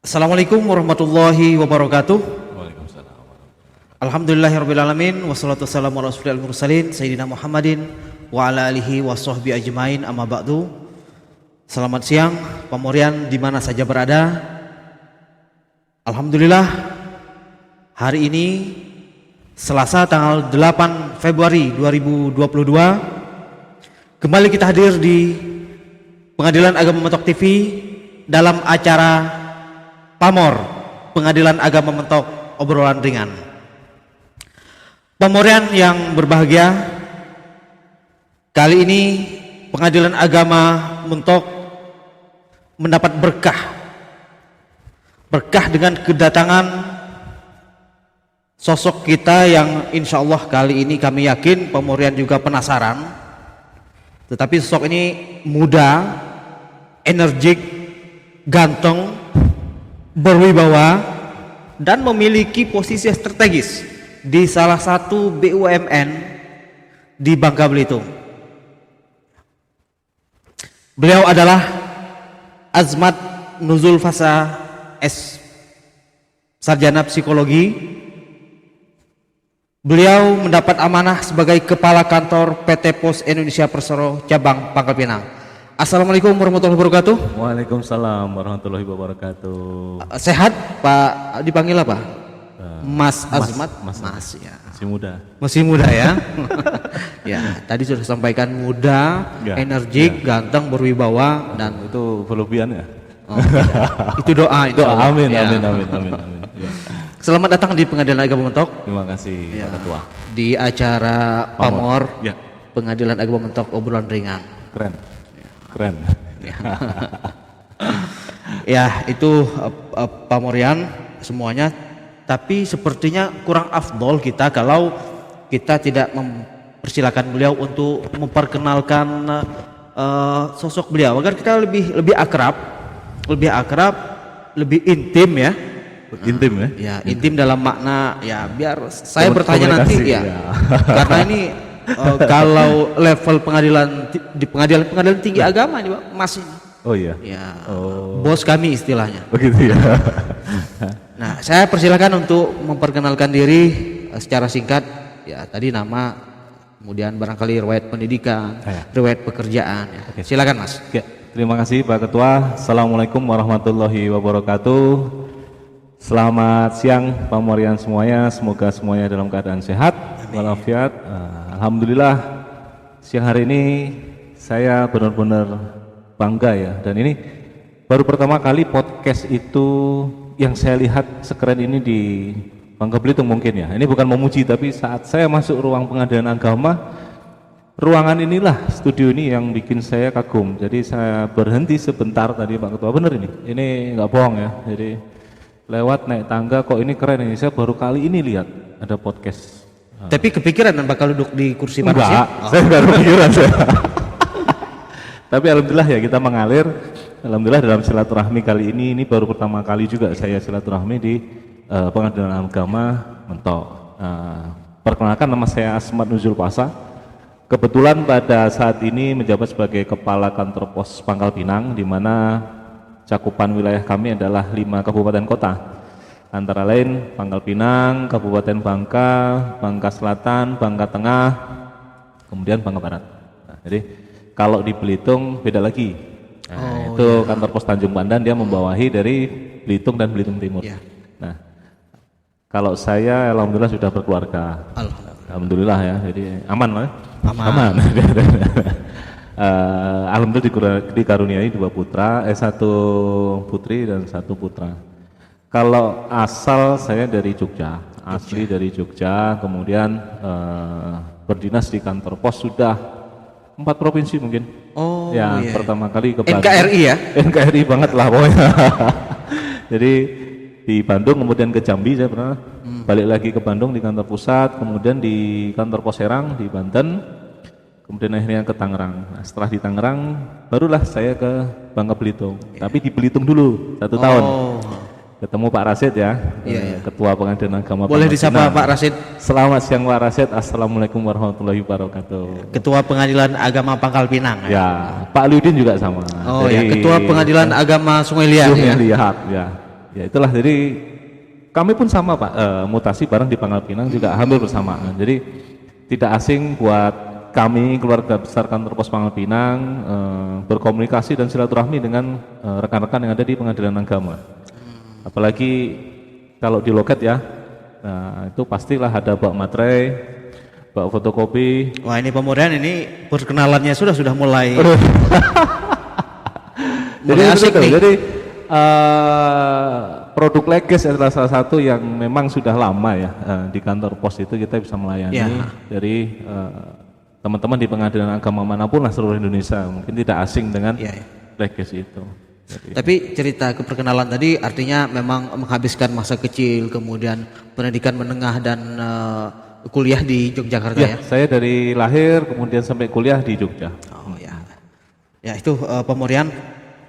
Assalamualaikum warahmatullahi wabarakatuh. Waalaikumsalam. Alhamdulillahirrabbilalamin. Wassalatu wassalamu ala rasulil mursalin Sayyidina Muhammadin wa ala alihi wa sahbihi ajmain, amma ba'du. Selamat siang pamorian di mana saja berada. Alhamdulillah, hari ini Selasa tanggal 8 Februari 2022 kembali kita hadir di Pengadilan Agama Mentok TV dalam acara Pamor Pengadilan Agama Mentok Obrolan Ringan. Pamorian yang berbahagia, kali ini Pengadilan Agama Mentok mendapat berkah dengan kedatangan sosok kita yang insya Allah kali ini kami yakin pamorian juga penasaran. Tetapi sosok ini muda, energik, ganteng, berwibawa, dan memiliki posisi strategis di salah satu BUMN di Bangka Belitung. Beliau adalah Azmat Nuzul Fasa S, sarjana psikologi. Beliau mendapat amanah sebagai Kepala Kantor PT Pos Indonesia Persero Cabang Pangkal Pinang. Assalamualaikum warahmatullahi wabarakatuh. Waalaikumsalam warahmatullahi wabarakatuh. Sehat Pak, dipanggil apa? Mas Azmat. Mas Ya. Masih muda. Masih muda ya. Ya, tadi sudah sampaikan muda, Ya, energik, ganteng, berwibawa, dan Itu berlebihan ya? oh, itu doa itu. Doa, amin, Ya. amin. Ya. Selamat datang di Pengadilan Agama Mentok Terima kasih Ya. Pak Ketua. di acara Pamor Ya, Pengadilan Agama Mentok Obrolan Ringan. keren. Keren. Ya, itu pamorian semuanya. Tapi sepertinya kurang afdol kita kalau kita tidak mempersilakan beliau untuk memperkenalkan sosok beliau agar kita lebih akrab, lebih intim ya. Intim ya? Ya, intim dalam makna ya biar saya Komunikasi, bertanya nanti ya. ya. Karena ini kalau level pengadilan di pengadilan tinggi agama ini Pak, masih Oh iya. ya Oh. bos kami istilahnya. Begitu ya. Nah, saya persilakan untuk memperkenalkan diri secara singkat. Ya, tadi nama, kemudian barangkali riwayat pendidikan, riwayat pekerjaan. Ya. Silakan Mas. Ya, terima kasih Pak Ketua. Assalamualaikum warahmatullahi wabarakatuh. Selamat siang pamorian semuanya. Semoga semuanya dalam keadaan sehat walafiat. Alhamdulillah siang hari ini saya benar-benar bangga ya. Dan ini baru pertama kali podcast itu yang saya lihat sekeren ini di Bangka Belitung mungkin ya. Ini bukan memuji, tapi saat saya masuk ruang pengadilan agama, ruangan inilah, studio ini yang bikin saya kagum. Jadi saya berhenti sebentar tadi Pak Ketua, bener ini nggak bohong ya. Jadi lewat naik tangga, kok ini keren ini, saya baru kali ini lihat ada podcast. Tapi kepikiran bakal duduk di kursi panas ya? Enggak, saya nggak kepikiran saya. Tapi alhamdulillah ya kita mengalir. Alhamdulillah dalam silaturahmi kali ini baru pertama kali juga saya silaturahmi di Pengadilan Agama Mentok. Perkenalkan, nama saya Azmat Nuzul Fasa. Kebetulan pada saat ini menjabat sebagai Kepala Kantor Pos Pangkal Pinang, di mana cakupan wilayah kami adalah 5 kabupaten kota, antara lain Pangkal Pinang, Kabupaten Bangka, Bangka Selatan, Bangka Tengah, kemudian Bangka Barat. Nah, jadi kalau di Belitung beda lagi. Nah, itu kantor pos Tanjung Pandan, dia membawahi dari Belitung dan Belitung Timur. Ya. Nah, kalau saya alhamdulillah sudah berkeluarga. Alhamdulillah ya, jadi aman lah. Aman. Alhamdulillah dikaruniai 2 putra, 1 putri dan 1 putra. Kalau asal saya dari Jogja, asli dari Jogja, kemudian berdinas di kantor pos sudah 4 provinsi mungkin. Oh ya, iya. Pertama kali ke Bandung. NKRI ya? NKRI banget lah pokoknya. Jadi di Bandung, kemudian ke Jambi saya pernah, balik lagi ke Bandung di kantor pusat, kemudian di kantor pos Serang di Banten, kemudian akhirnya ke Tangerang. Nah, setelah di Tangerang barulah saya ke Bangka Belitung. Tapi di Belitung dulu 1 tahun. Ketemu Pak Rasid ya, Ketua Pengadilan Agama. Boleh disapa Pak Rasid. Selamat siang Pak Rasid. Assalamualaikum warahmatullahi wabarakatuh. Ketua Pengadilan Agama Pangkal Pinang. Ya, Pak Liudin juga sama. Oh ya, Ketua Pengadilan Agama Sungai Liat. Sungai Liat ya. ya itulah, jadi kami pun sama Pak, mutasi bareng di Pangkal Pinang juga hampir bersamaan. Jadi tidak asing buat kami keluarga besar kantor pos Pangkal Pinang berkomunikasi dan silaturahmi dengan rekan-rekan yang ada di pengadilan agama. Apalagi kalau di loket ya, nah itu pastilah ada bak materai, bak fotokopi. Wah, ini pemurian ini perkenalannya sudah mulai Jadi mulai asik nih. jadi produk Leges adalah salah satu yang memang sudah lama ya, di kantor pos itu kita bisa melayani Ya. dari teman-teman di pengadilan agama manapun lah seluruh Indonesia, mungkin tidak asing dengan Ya, ya. Leges itu. Jadi, Tapi cerita keperkenalan tadi artinya memang menghabiskan masa kecil, kemudian pendidikan menengah dan kuliah di Yogyakarta ya. ya, saya dari lahir kemudian sampai kuliah di Jogja. Oh ya. Ya itu pemurian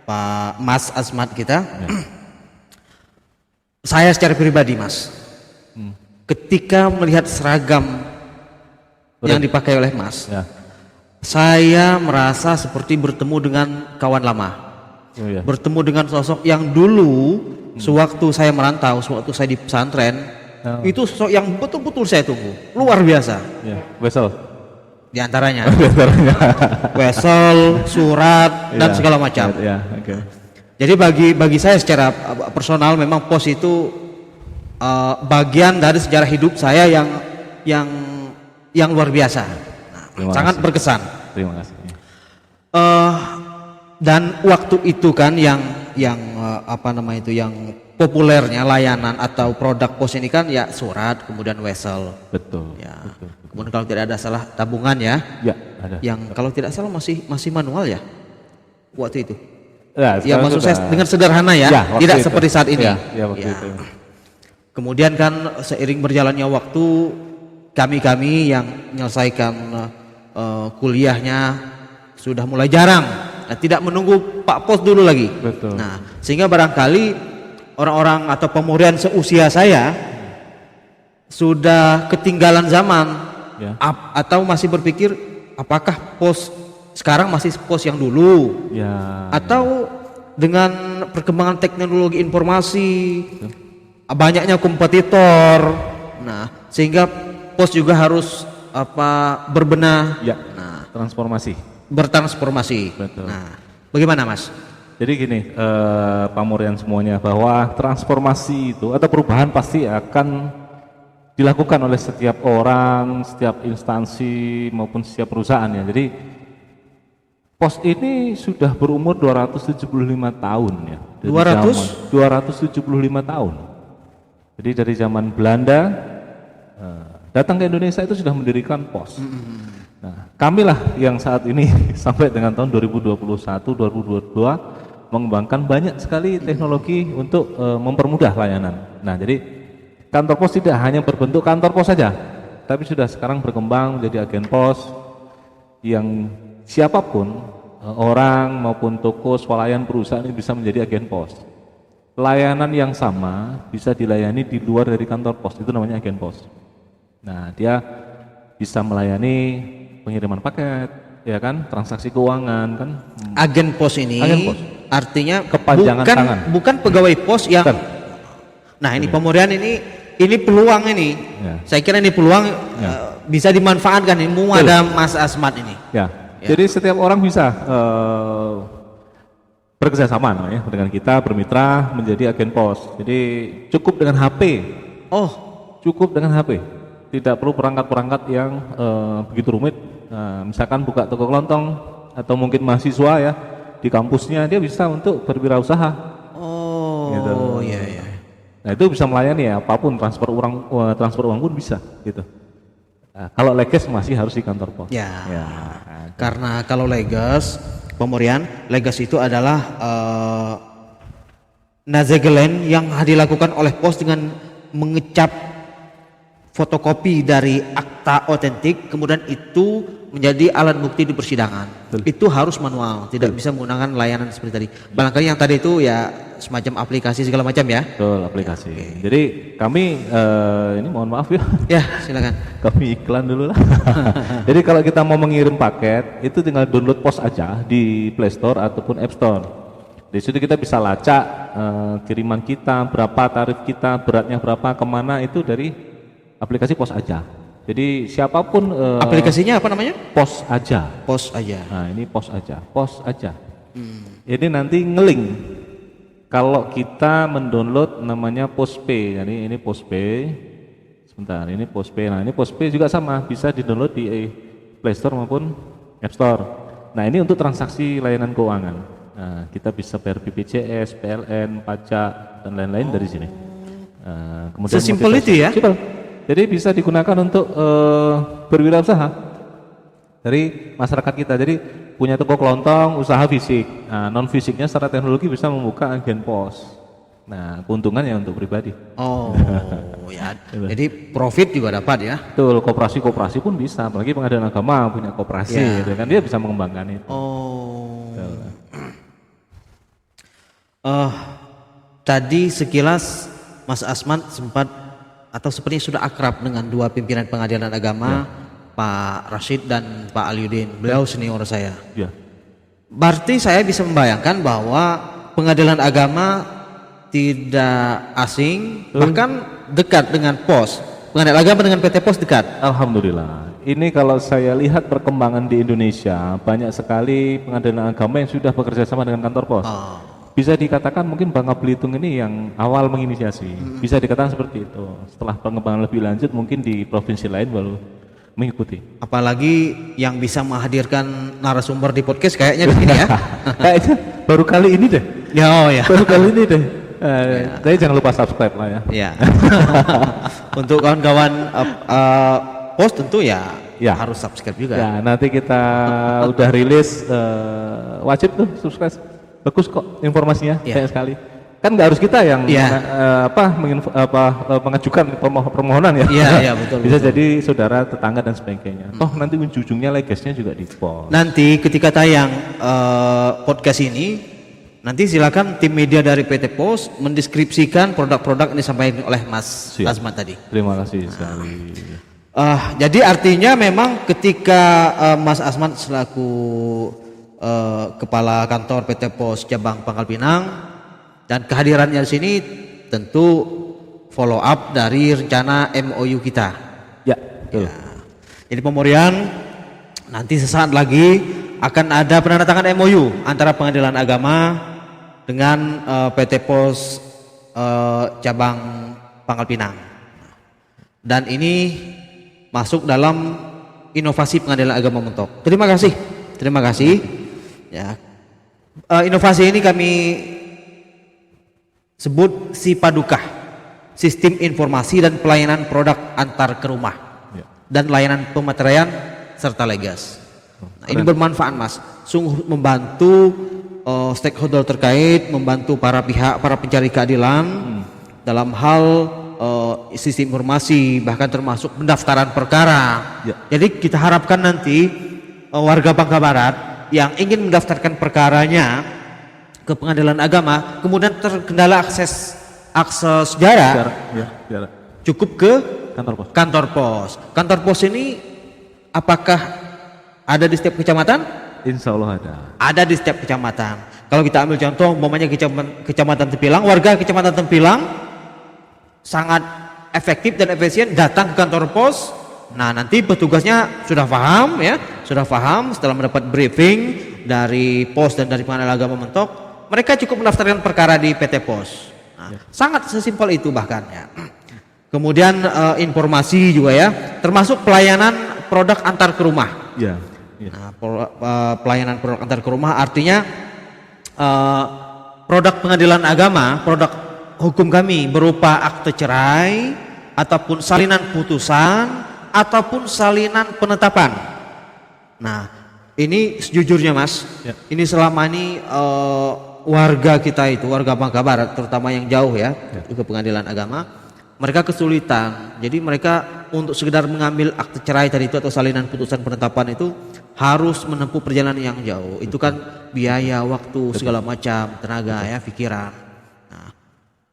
Pak Mas Asmat kita. Saya secara pribadi Mas, ketika melihat seragam yang dipakai oleh Mas, Ya. saya merasa seperti bertemu dengan kawan lama. Oh, ya. Bertemu dengan sosok yang dulu sewaktu saya merantau, sewaktu saya di pesantren, itu sosok yang betul-betul saya tunggu, luar biasa. Ya, Wesel. Di antaranya wesel, surat dan Ya, segala macam. Ya, oke. Jadi bagi saya secara personal memang pos itu bagian dari sejarah hidup saya yang luar biasa. Terima Sangat kasih. berkesan. Terima kasih. Dan waktu itu kan yang apa namanya itu yang populernya layanan atau produk pos ini kan ya surat kemudian wesel. Betul. Ya. Betul. Kemudian kalau tidak ada salah tabungan ya, Ya, ada. yang kalau tidak salah masih manual ya waktu itu. Ya, Ya sekarang maksud sudah. saya dengan sederhana ya, Ya, waktu tidak itu. seperti saat ini. Ya, waktu Ya. itu. Kemudian kan seiring berjalannya waktu kami yang menyelesaikan kuliahnya sudah mulai jarang, tidak menunggu Pak Pos dulu lagi. Betul. Nah sehingga barangkali orang-orang atau pemurian seusia saya sudah ketinggalan zaman, Ya. atau masih berpikir apakah pos sekarang masih pos yang dulu, Ya. atau dengan perkembangan teknologi informasi, banyaknya kompetitor, nah sehingga pos juga harus berbenah, Ya. Transformasi. bertransformasi. Betul. Nah, bagaimana Mas? Jadi gini, pamurian semuanya, bahwa transformasi itu atau perubahan pasti akan dilakukan oleh setiap orang, setiap instansi maupun setiap perusahaan ya. Jadi pos ini sudah berumur 275 tahun ya. Dari 275 tahun. Jadi dari zaman Belanda datang ke Indonesia itu sudah mendirikan pos. Nah, kamilah yang saat ini sampai dengan tahun 2021, 2022 mengembangkan banyak sekali teknologi untuk mempermudah layanan. Nah, jadi kantor pos tidak hanya berbentuk kantor pos saja, tapi sudah sekarang berkembang menjadi agen pos yang siapapun orang maupun toko, swalayan, perusahaan ini bisa menjadi agen pos. Layanan yang sama bisa dilayani di luar dari kantor pos, itu namanya agen pos. Nah, dia bisa melayani pengiriman paket, ya kan, transaksi keuangan kan. Agen pos ini Agen pos. artinya Kepanjangan tangan. bukan pegawai pos yang. Bukan. Nah ini pemurian ini peluang ini. Ya. Saya kira ini peluang bisa dimanfaatkan ini. Ada Mas Asmat ini. Ya. Jadi setiap orang bisa bekerja sama namanya dengan kita, bermitra menjadi agen pos. Jadi cukup dengan HP. Oh, Cukup dengan HP. Tidak perlu perangkat-perangkat yang begitu rumit. Misalkan buka toko kelontong atau mungkin mahasiswa ya di kampusnya, dia bisa untuk berwirausaha. Gitu. iya. Nah, itu bisa melayani ya apapun, transfer uang pun bisa gitu. Nah, kalau Leges masih harus di kantor pos. Ya. Ya. Karena kalau Legas pemurian, Legas itu adalah nazegelen yang dilakukan oleh pos dengan mengecap fotokopi dari akta otentik, kemudian itu menjadi alat bukti di persidangan. Betul. Itu harus manual, tidak bisa menggunakan layanan seperti tadi. Barangkali yang tadi itu ya semacam aplikasi segala macam ya. Betul, aplikasi. Jadi kami ini mohon maaf ya. Ya, silakan. Kami iklan dulu lah. Jadi kalau kita mau mengirim paket, itu tinggal download pos aja di Play Store ataupun App Store. Di situ kita bisa lacak kiriman kita, berapa tarif kita, beratnya berapa, kemana, itu dari aplikasi Pos Aja. Jadi siapapun Aplikasinya apa namanya? Pos Aja. Pos Aja. Nah, ini Pos Aja, Pos Aja. Ini nanti ngeling. Kalau kita mendownload namanya Postpay, jadi ini Postpay. Sebentar, ini Postpay. Nah, ini Postpay juga sama, bisa di-download di Play Store maupun App Store. Nah, ini untuk transaksi layanan keuangan. Nah, kita bisa bayar BPJS, PLN, pajak, dan lain-lain dari sini. Kemudian Sesimpel itu ya? Simpel. Jadi bisa digunakan untuk berwirausaha dari masyarakat kita. Jadi punya toko kelontong, usaha fisik. Nah, non fisiknya secara teknologi bisa membuka agen pos. Nah, keuntungannya untuk pribadi. Oh, ya. Jadi profit juga dapat ya? Betul, koperasi pun bisa. Apalagi Pengadilan Agama punya koperasi, Ya. gitu kan, dia bisa mengembangkan itu. Oh. Tadi sekilas Mas Asman sempat atau sepertinya sudah akrab dengan dua pimpinan Pengadilan Agama, Pak Rashid dan Pak Aliuddin. Beliau senior saya. Ya. Berarti saya bisa membayangkan bahwa Pengadilan Agama tidak asing, bahkan dekat dengan POS. Pengadilan Agama dengan PT POS dekat. Alhamdulillah. Ini kalau saya lihat perkembangan di Indonesia, banyak sekali pengadilan agama yang sudah bekerja sama dengan kantor pos. Bisa dikatakan mungkin Bangka Belitung ini yang awal menginisiasi. Bisa dikatakan seperti itu. Setelah pengembangan lebih lanjut mungkin di provinsi lain baru mengikuti. Apalagi yang bisa menghadirkan narasumber di podcast kayaknya di sini ya. Kayaknya baru kali ini deh. Ya, oh ya. Baru kali ini deh. Tapi jangan lupa subscribe lah ya. Ya. Untuk kawan-kawan pos tentu ya, harus subscribe juga. Ya, nanti kita udah rilis, wajib tuh subscribe. Bagus kok informasinya, banyak sekali. Kan nggak harus kita yang mengajukan permohonan ya. Iya, betul. Bisa jadi saudara, tetangga dan sebagainya. Toh nanti ujung-ujungnya legasnya juga di pos. Nanti ketika tayang podcast ini, nanti silakan tim media dari PT POS mendeskripsikan produk-produk yang disampaikan oleh Mas Asman tadi. Terima kasih sekali. Jadi artinya memang ketika Mas Asman selaku kepala kantor PT POS cabang Pangkal Pinang dan kehadirannya di sini tentu follow up dari rencana MOU kita. Ya, betul. Jadi pemurian nanti sesaat lagi akan ada penandatangan MOU antara Pengadilan Agama dengan PT POS cabang Pangkal Pinang. Dan ini masuk dalam inovasi Pengadilan Agama Mentok. Terima kasih. Ya, inovasi ini kami sebut SIPADUKAH, Sistem Informasi dan Pelayanan Produk Antar ke Rumah, dan layanan pemateraian serta legas. Nah, ini bermanfaat Mas, sungguh membantu stakeholder terkait, membantu para pihak, para pencari keadilan dalam hal sistem informasi, bahkan termasuk pendaftaran perkara. Jadi kita harapkan nanti warga Bangka Barat yang ingin mendaftarkan perkaranya ke Pengadilan Agama, kemudian terkendala akses jarak, cukup ke kantor pos. Kantor pos ini apakah ada di setiap kecamatan? Insya Allah ada. Ada di setiap kecamatan. Kalau kita ambil contoh, umpamanya kecamatan Tempilang, warga kecamatan Tempilang sangat efektif dan efisien datang ke kantor pos. Nah, nanti petugasnya sudah paham ya, setelah mendapat briefing dari pos dan dari Pengadilan Agama Mentok, mereka cukup mendaftarkan perkara di PT POS. Nah, sangat sesimpel itu bahkan ya. Kemudian informasi juga ya, termasuk pelayanan produk antar ke rumah. Nah, pelayanan produk antar ke rumah artinya produk Pengadilan Agama, produk hukum kami berupa akte cerai ataupun salinan putusan ataupun salinan penetapan. Nah, ini sejujurnya Mas, ini selama ini warga kita itu, warga Bangka Barat terutama yang jauh ya, ke Pengadilan Agama, mereka kesulitan. Jadi mereka untuk sekedar mengambil akte cerai tadi itu atau salinan putusan penetapan itu harus menempuh perjalanan yang jauh. Itu kan biaya, waktu, segala macam, tenaga ya, pikiran. Nah,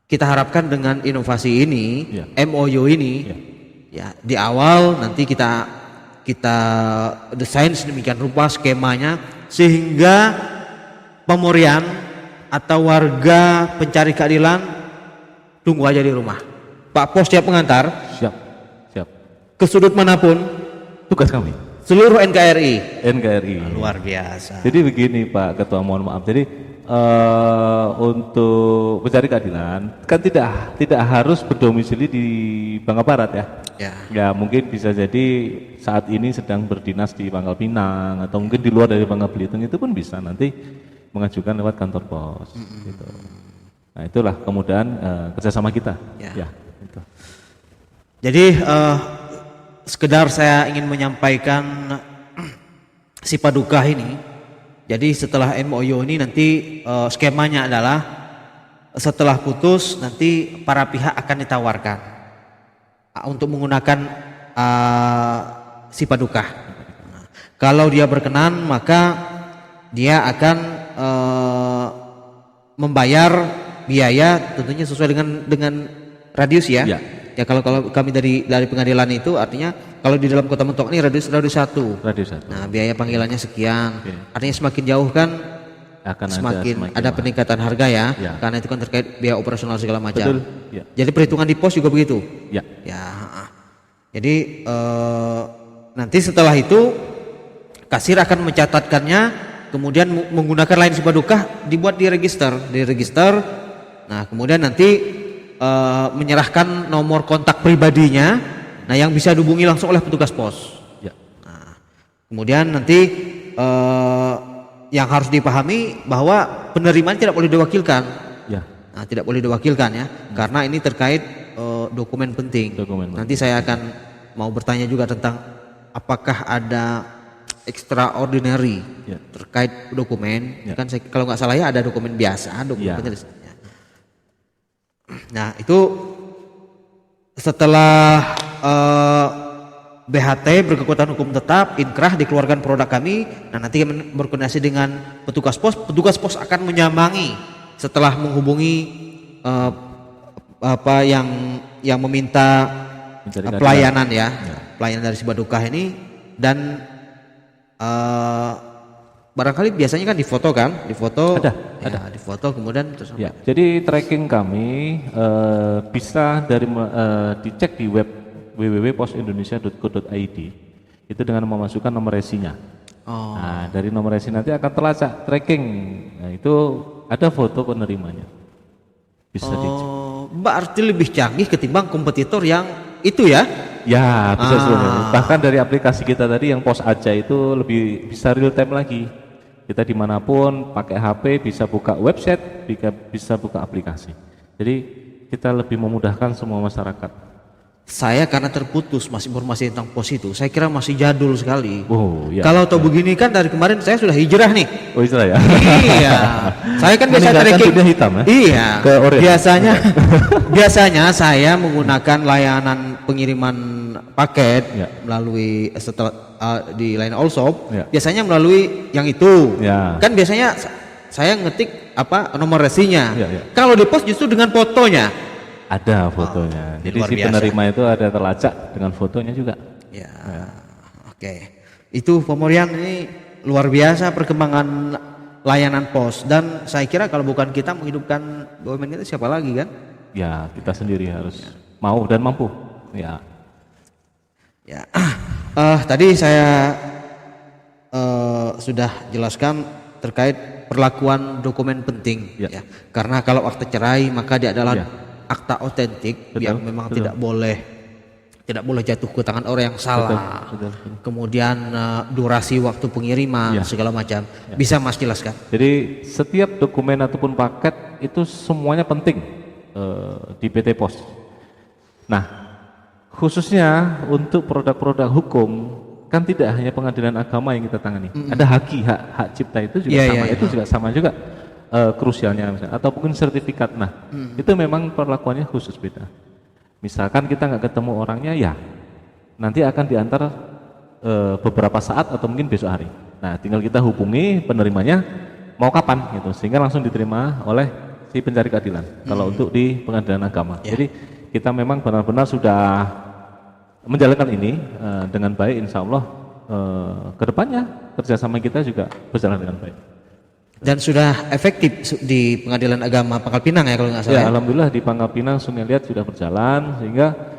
kita harapkan dengan inovasi ini, MOU ini, ya di awal nanti kita desain sedemikian rupa skemanya sehingga pemurian atau warga pencari keadilan, tunggu aja di rumah. Pak Pos siap mengantar Siap, siap. ke sudut manapun, Tugas kami. seluruh NKRI. NKRI. Luar biasa. Jadi begini Pak Ketua, mohon maaf. Jadi untuk pencari keadilan kan tidak harus berdomisili di Bangka Barat ya. Ya. Ya mungkin bisa jadi saat ini sedang berdinas di Pangkal Pinang atau mungkin di luar dari Bangka Belitung, itu pun bisa nanti mengajukan lewat kantor pos. Gitu. Nah itulah kemudahan kerjasama kita. Ya. Ya itu. Jadi sekedar saya ingin menyampaikan si paduka ini. Jadi setelah MOU ini nanti skemanya adalah setelah putus nanti para pihak akan ditawarkan untuk menggunakan si paduka. Nah, kalau dia berkenan maka dia akan membayar biaya tentunya sesuai dengan radius ya. Ya. Ya kalau kami dari pengadilan itu artinya kalau di dalam Kota Mentok ini radius 1. Radio 1. Nah, biaya panggilannya sekian. Oke. Artinya semakin jauh kan Akan semakin ada mahal. peningkatan harga ya, Ya. karena itu kan terkait biaya operasional segala macam. Betul. Ya. Jadi perhitungan di pos juga begitu. Ya. Ya. Jadi nanti setelah itu kasir akan mencatatkannya, kemudian menggunakan lain Sipadukah dibuat di register. Nah, kemudian nanti menyerahkan nomor kontak pribadinya, nah yang bisa dihubungi langsung oleh petugas pos. Ya. Nah, kemudian nanti yang harus dipahami bahwa penerimaan tidak boleh diwakilkan. Ya. Nah, tidak boleh diwakilkan ya, karena ini terkait dokumen penting. Dokumen Nanti saya akan mau bertanya juga tentang apakah ada extraordinary Ya. terkait dokumen. Ya. Kan kalau nggak salah ya ada dokumen biasa, dokumen Ya. penting. Nah itu setelah BHT berkekuatan hukum tetap, inkrah dikeluarkan produk kami. Nah nanti kami berkoordinasi dengan petugas pos akan menyambangi setelah menghubungi apa yang meminta Mencari pelayanan ya, pelayanan dari Sipadukah ini, dan barangkali biasanya kan difoto kan, Ada. difoto kemudian terus Ya, jadi tracking kami bisa dicek di web www.posindonesia.co.id itu dengan memasukkan nomor resinya. Oh. Nah, dari nomor resi nanti akan terlacak tracking. Nah, itu ada foto penerimanya. Bisa dicek. Berarti lebih canggih ketimbang kompetitor yang itu ya. Ya, bisa sebenarnya. Bahkan dari aplikasi kita tadi yang Pos Aja itu lebih bisa real time lagi. Kita dimanapun pakai HP bisa buka website, bisa buka aplikasi. Jadi kita lebih memudahkan semua masyarakat. Saya karena terputus mas informasi tentang pos itu, saya kira masih jadul sekali. Oh, ya. Kalau tahu begini kan dari kemarin saya sudah hijrah nih. Oh, istilah ya. Iya, saya kan biasa Meninggalkan tracking. dunia hitam ya? Iya. Ke Orient. Biasanya saya menggunakan layanan pengiriman paket Ya. melalui setelah di line Allshop. Ya. Biasanya melalui yang itu. Ya. Kan biasanya saya ngetik nomor resinya. Ya, ya. Kalau di pos justru dengan fotonya. Ada fotonya. Jadi luar si biasa. penerima itu ada terlacak dengan fotonya juga. Ya. Oke. Itu pemurian ini luar biasa perkembangan layanan pos, dan saya kira kalau bukan kita menghidupkan BUMN kita siapa lagi kan? Ya, kita sendiri harus mau dan mampu. Ya. Ya. Tadi saya sudah jelaskan terkait perlakuan dokumen penting Ya. ya. Karena kalau akta cerai maka dia adalah Ya. akta otentik Betul, yang memang betul. tidak boleh jatuh ke tangan orang yang salah. Betul. Kemudian durasi waktu pengiriman Ya. segala macam. Bisa Mas jelaskan? Jadi setiap dokumen ataupun paket itu semuanya penting di PT Pos. Nah, khususnya untuk produk-produk hukum kan tidak hanya pengadilan agama yang kita tangani. Ada hak cipta itu juga Iya, sama. iya, Itu juga sama juga krusialnya misalnya, atau mungkin sertifikat. Nah, itu memang perlakuannya khusus beda. Misalkan kita nggak ketemu orangnya, ya nanti akan diantar beberapa saat atau mungkin besok hari. Nah, tinggal kita hubungi penerimanya mau kapan gitu, sehingga langsung diterima oleh si pencari keadilan. Kalau untuk di pengadilan agama, jadi kita memang benar-benar sudah menjalankan ini dengan baik. Insya Allah kedepannya kerjasama kita juga berjalan dengan baik. Dan sudah efektif di Pengadilan Agama Pangkal Pinang ya kalau nggak salah. Ya, alhamdulillah di Pangkal Pinang Sungai Liat sudah berjalan sehingga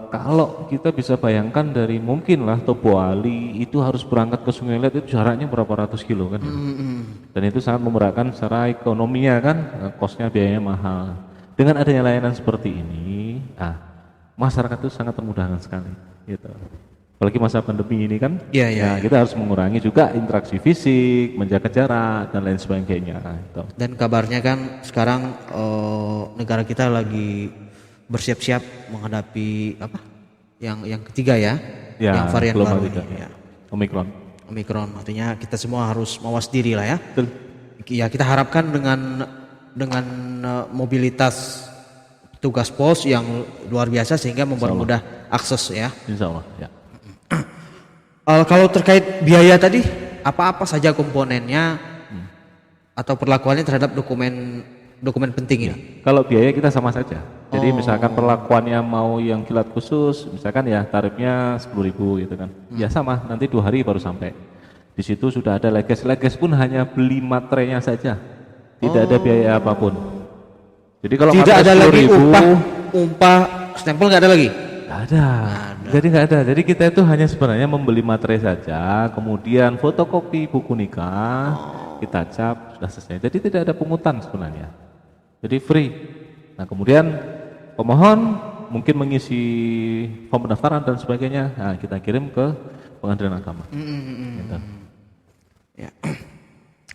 kalau kita bisa bayangkan dari mungkin lah Topoali itu harus berangkat ke Sungai Liat itu jaraknya berapa ratus kilo kan. Dan itu sangat memberatkan secara ekonominya kan, kosnya biayanya mahal. Dengan adanya layanan seperti ini, masyarakat itu sangat termudahkan sekali gitu. Apalagi masa pandemi ini kan, kita harus mengurangi juga interaksi fisik, menjaga jarak dan lain sebagainya. Gitu. Dan kabarnya kan sekarang negara kita lagi bersiap-siap menghadapi apa? Yang ketiga ya, yang varian baru ini. Ya. Omikron, artinya kita semua harus mawas diri lah ya. Betul. Ya kita harapkan dengan mobilitas tugas pos yang luar biasa sehingga mempermudah akses ya. Insya Allah. Ya. Kalau terkait biaya tadi, apa-apa saja komponennya atau perlakuannya terhadap dokumen penting ini? Kalau biaya kita sama saja. Jadi misalkan perlakuannya mau yang kilat khusus, misalkan ya tarifnya 10.000 gitu kan. Ya sama, nanti 2 hari baru sampai. Di situ sudah ada leges pun hanya beli materainya saja. Tidak ada biaya apapun. Jadi kalau tidak ada lagi upah stempel nggak ada lagi? Nggak ada. Jadi nggak ada. Jadi kita itu hanya sebenarnya membeli materai saja, kemudian fotokopi buku nikah, kita cap sudah selesai. Jadi tidak ada pungutan sebenarnya. Jadi free. Nah kemudian pemohon mungkin mengisi form pendaftaran dan sebagainya. Nah kita kirim ke Pengadilan Agama. Gitu. Ya.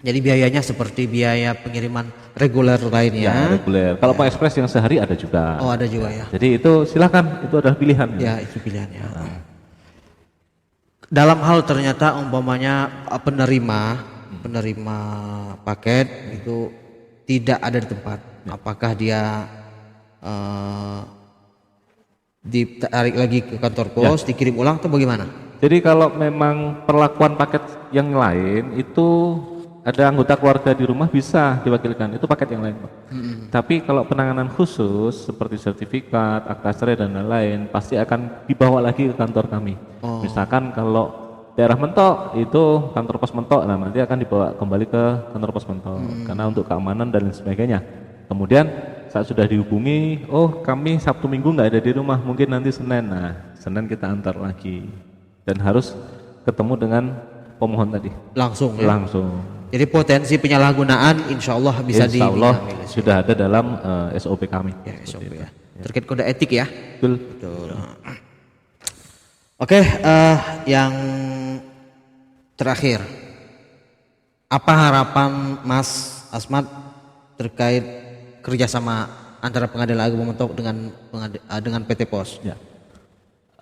Jadi biayanya seperti biaya pengiriman reguler lainnya. Ya, reguler. Kalau mau ekspres yang sehari ada juga. Oh, ada juga ya. Jadi itu silakan, itu adalah pilihan. Ya, itu pilihannya. Dalam hal ternyata umpamanya penerima paket itu tidak ada di tempat. Apakah dia ditarik lagi ke kantor pos, dikirim ulang atau bagaimana? Jadi kalau memang perlakuan paket yang lain itu ada anggota keluarga di rumah bisa diwakilkan, itu paket yang lain Pak. Tapi kalau penanganan khusus seperti sertifikat, akta cerai dan lain-lain pasti akan dibawa lagi ke kantor kami. Misalkan kalau daerah Mentok itu kantor pos Mentok, nah nanti akan dibawa kembali ke kantor pos Mentok karena untuk keamanan dan lain sebagainya. Kemudian saat sudah dihubungi, oh kami Sabtu Minggu nggak ada di rumah, mungkin nanti Senin. Nah Senin kita antar lagi dan harus ketemu dengan pemohon tadi. Langsung ya? Langsung. Jadi potensi penyalahgunaan insya Allah bisa sudah ada dalam SOP kami. Ya, SOP ya. Terkait kode etik ya. Betul. Oke, yang terakhir, apa harapan Mas Asmat terkait kerjasama antara Pengadilan Agama Mentok dengan PT Pos? Ya.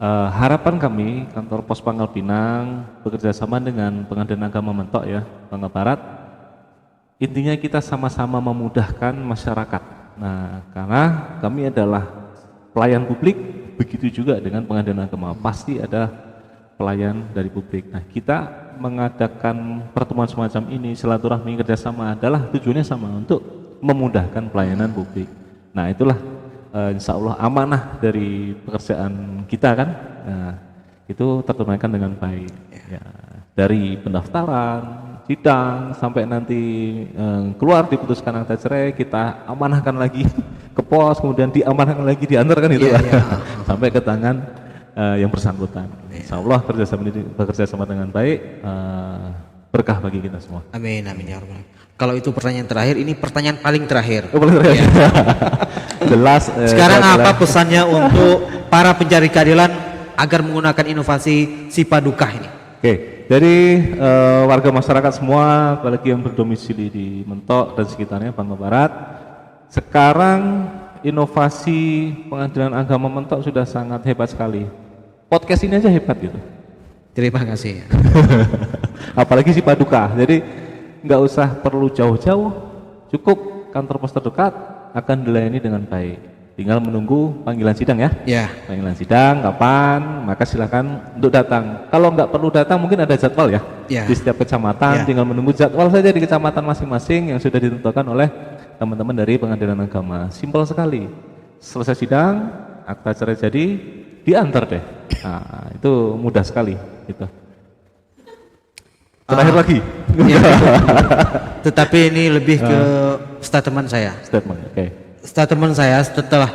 Harapan kami kantor pos Pangkal Pinang bekerjasama dengan Pengadilan Agama Mentok ya Bangka Barat, intinya kita sama-sama memudahkan masyarakat. Nah karena kami adalah pelayan publik, begitu juga dengan Pengadilan Agama pasti ada pelayan dari publik. Nah kita mengadakan pertemuan semacam ini, silaturahmi kerjasama adalah tujuannya sama untuk memudahkan pelayanan publik. Nah itulah insya Allah amanah dari pekerjaan kita kan, nah, itu tertunaikan dengan baik ya, dari pendaftaran, sidang sampai nanti keluar diputuskan akta cerai kita amanahkan lagi ke pos, kemudian diamanahkan lagi diantar kan itu sampai ke tangan yang bersangkutan. Insya Allah bekerjasama dengan baik, berkah bagi kita semua. Amin amin ya rabbal. Kalau itu pertanyaan terakhir, ini pertanyaan paling terakhir. Paling terakhir. Jelas. Sekarang apa pesannya untuk para pencari keadilan agar menggunakan inovasi Sipadukah ini? Oke, jadi warga masyarakat semua, apalagi yang berdomisili di Mentok dan sekitarnya Bangka Barat, sekarang inovasi Pengadilan Agama Mentok sudah sangat hebat sekali. Podcast ini aja hebat gitu. Terima kasih. Apalagi Sipadukah. Jadi nggak usah perlu jauh-jauh, cukup kantor pos terdekat akan dilayani dengan baik. Tinggal menunggu panggilan sidang ya. Ya. Panggilan sidang kapan, maka silakan untuk datang. Kalau nggak perlu datang mungkin ada jadwal ya. Di setiap kecamatan, tinggal menunggu jadwal saja di kecamatan masing-masing yang sudah ditentukan oleh teman-teman dari Pengadilan Agama. Simpel sekali. Selesai sidang, akta cerai jadi, diantar deh. Nah, itu mudah sekali gitu. Terakhir lagi. Ya, tetapi ini lebih ke statement saya. Statement, oke. Statement saya setelah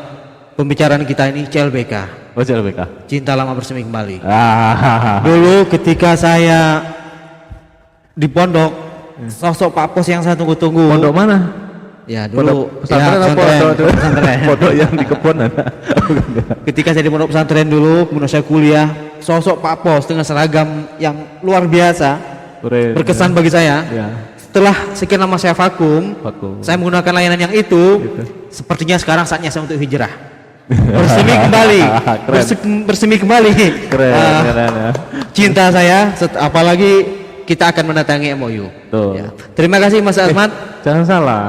pembicaraan kita ini CLBK. Oh, CLBK. Cinta lama bersemi kembali. Ah. Dulu ketika saya di pondok, sosok Pak Pos yang saya tunggu-tunggu. Pondok mana? Ya dulu pesantren apa? pesantren. Pondok yang di kebun ada. Ketika saya di pondok pesantren dulu, kemudian saya kuliah, sosok Pak Pos dengan seragam yang luar biasa, berkesan bagi saya. Ya. Setelah sekian lama saya vakum, saya menggunakan layanan yang itu. Sepertinya sekarang saatnya saya untuk hijrah. Bersemi kembali. Bersemi kembali. Keren, ya. Cinta saya, apalagi kita akan mendatangi MOU. Ya. Terima kasih Mas Asmat. Jangan salah,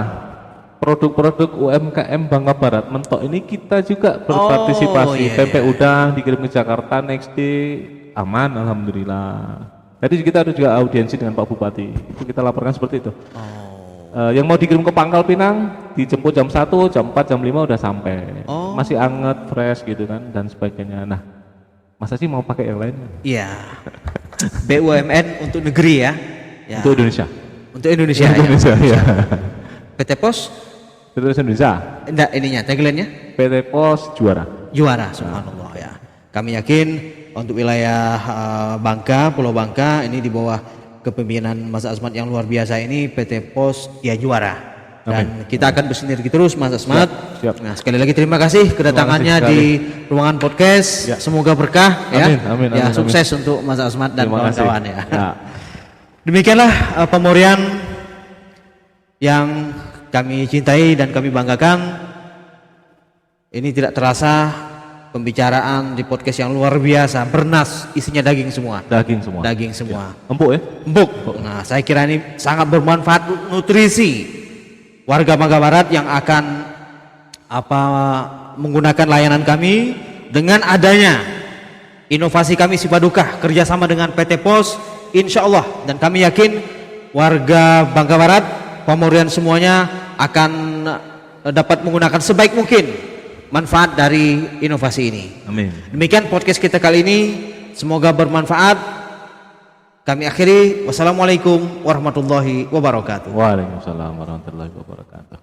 produk-produk UMKM Bangka Barat mentok ini kita juga berpartisipasi. Pempek udang dikirim ke Jakarta, next day aman, alhamdulillah. Tadi kita ada juga audiensi dengan Pak Bupati, itu kita laporkan seperti itu. Yang mau dikirim ke Pangkal Pinang dijemput jam 1, jam 4, jam 5 udah sampai. Masih anget, fresh gitu kan dan sebagainya. Nah, masa sih mau pakai yang lain? Iya. BUMN untuk negeri ya. Untuk Indonesia. Untuk Indonesia. Ya. PT Pos Indonesia. Enggak, ininya tagline-nya PT Pos juara. Juara, subhanallah ya. Kami yakin untuk wilayah Bangka, Pulau Bangka ini di bawah kepemimpinan Mas Asmat yang luar biasa ini, PT Pos ya juara. Dan kita akan bersinergi terus Mas Asmat. Siap. Nah, sekali lagi terima kasih kedatangannya di ruangan podcast. Ya. Semoga berkah ya. Amin, sukses untuk Mas Asmat dan kawan-kawan ya. Demikianlah pemorian yang kami cintai dan kami banggakan. Ini tidak terasa pembicaraan di podcast yang luar biasa, bernas, isinya daging semua. Daging semua. Daging semua. Ya. Empuk ya? Empuk. Nah, saya kira ini sangat bermanfaat nutrisi warga Bangka Barat yang akan menggunakan layanan kami dengan adanya inovasi kami Sipaduka kerjasama dengan PT Pos, insya Allah, dan kami yakin warga Bangka Barat, Pamorian semuanya akan dapat menggunakan sebaik mungkin manfaat dari inovasi ini. Amin. Demikian podcast kita kali ini, semoga bermanfaat. Kami akhiri, wassalamualaikum warahmatullahi wabarakatuh. Waalaikumsalam warahmatullahi wabarakatuh.